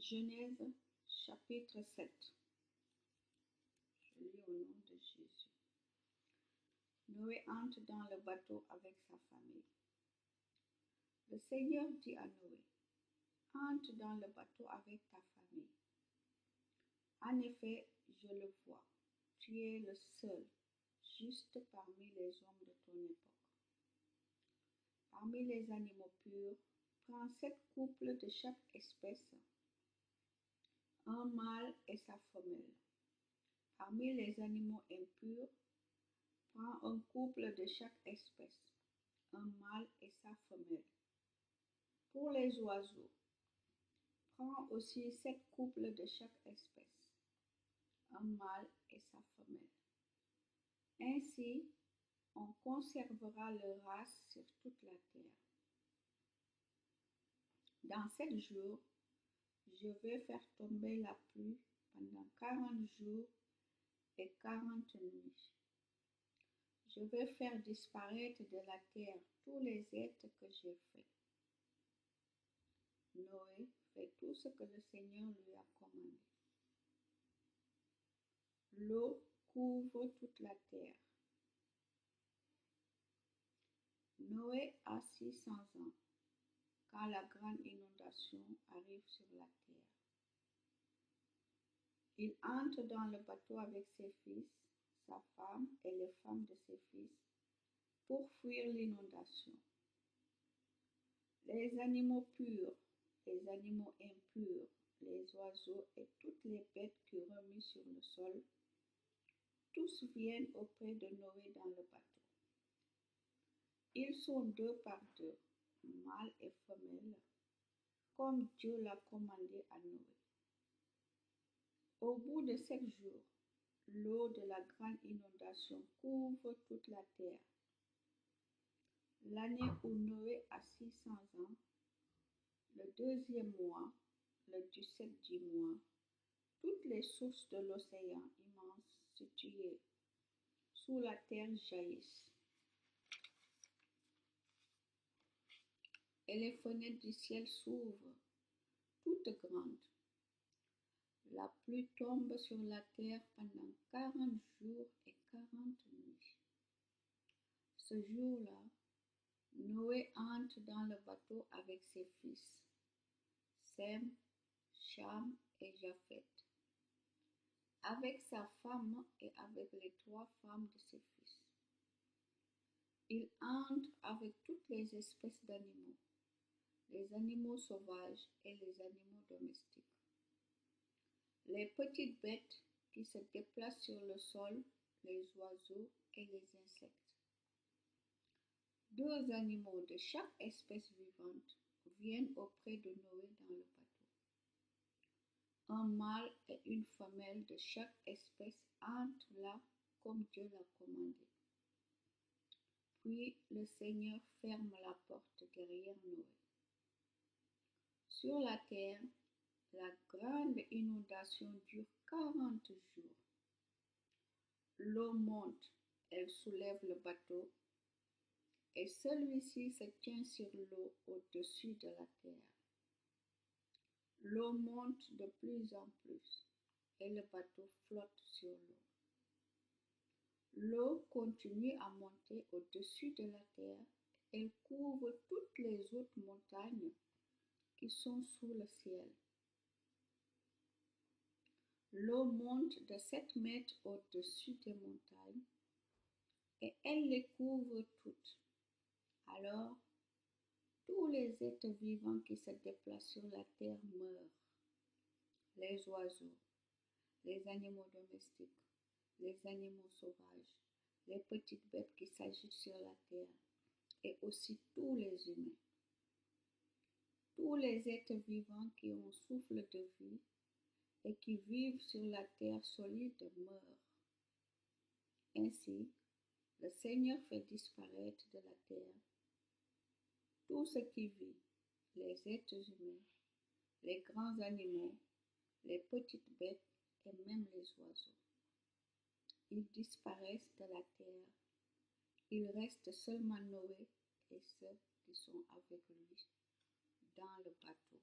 Genèse chapitre 7. Je lis au nom de Jésus. Noé entre dans le bateau avec sa famille. Le Seigneur dit à Noé, entre dans le bateau avec ta famille. En effet, je le vois, tu es le seul, juste parmi les hommes de ton époque. Parmi les animaux purs, prends 7 couples de chaque espèce, un mâle et sa femelle. Parmi les animaux impurs, prends un couple de chaque espèce, un mâle et sa femelle. Pour les oiseaux, prends aussi 7 couples de chaque espèce, un mâle et sa femelle. Ainsi, on conservera leur race sur toute la terre. Dans 7 jours, je vais faire tomber la pluie pendant 40 jours et 40 nuits. Je vais faire disparaître de la terre tous les êtres que j'ai faits. Noé fait tout ce que le Seigneur lui a commandé. L'eau couvre toute la terre. Noé a 600 ans quand la grande inondation arrive sur la terre. Il entre dans le bateau avec ses fils, sa femme et les femmes de ses fils pour fuir l'inondation. Les animaux purs, les animaux impurs, les oiseaux et toutes les bêtes qui remuent sur le sol, tous viennent auprès de Noé dans le bateau. Ils sont 2 par 2, mâle et femelle, comme Dieu l'a commandé à Noé. Au bout de 7 jours, l'eau de la grande inondation couvre toute la terre. L'année où Noé a 600 ans, le 2e mois, le 17 du mois, toutes les sources de l'océan immense situées sous la terre jaillissent. Et les fenêtres du ciel s'ouvrent, toutes grandes. La pluie tombe sur la terre pendant 40 jours et 40 nuits. Ce jour-là, Noé entre dans le bateau avec ses fils, Sem, Cham et Japheth, avec sa femme et avec les 3 femmes de ses fils. Il entre avec toutes les espèces d'animaux, les animaux sauvages et les animaux domestiques. Les petites bêtes qui se déplacent sur le sol, les oiseaux et les insectes. 2 animaux de chaque espèce vivante viennent auprès de Noé dans le bateau. Un mâle et une femelle de chaque espèce entrent là comme Dieu l'a commandé. Puis le Seigneur ferme la porte derrière Noé. Sur la terre, la grande inondation dure 40 jours. L'eau monte, elle soulève le bateau, et celui-ci se tient sur l'eau au-dessus de la terre. L'eau monte de plus en plus, et le bateau flotte sur l'eau. L'eau continue à monter au-dessus de la terre, elle couvre toutes les autres montagnes qui sont sous le ciel. L'eau monte de 7 mètres au-dessus des montagnes et elle les couvre toutes. Alors, tous les êtres vivants qui se déplacent sur la terre meurent. Les oiseaux, les animaux domestiques, les animaux sauvages, les petites bêtes qui s'agitent sur la terre et aussi tous les humains. Tous les êtres vivants qui ont souffle de vie et qui vivent sur la terre solide meurent. Ainsi, le Seigneur fait disparaître de la terre tout ce qui vit, les êtres humains, les grands animaux, les petites bêtes et même les oiseaux. Ils disparaissent de la terre. Il reste seulement Noé et ceux qui sont avec lui dans le bateau.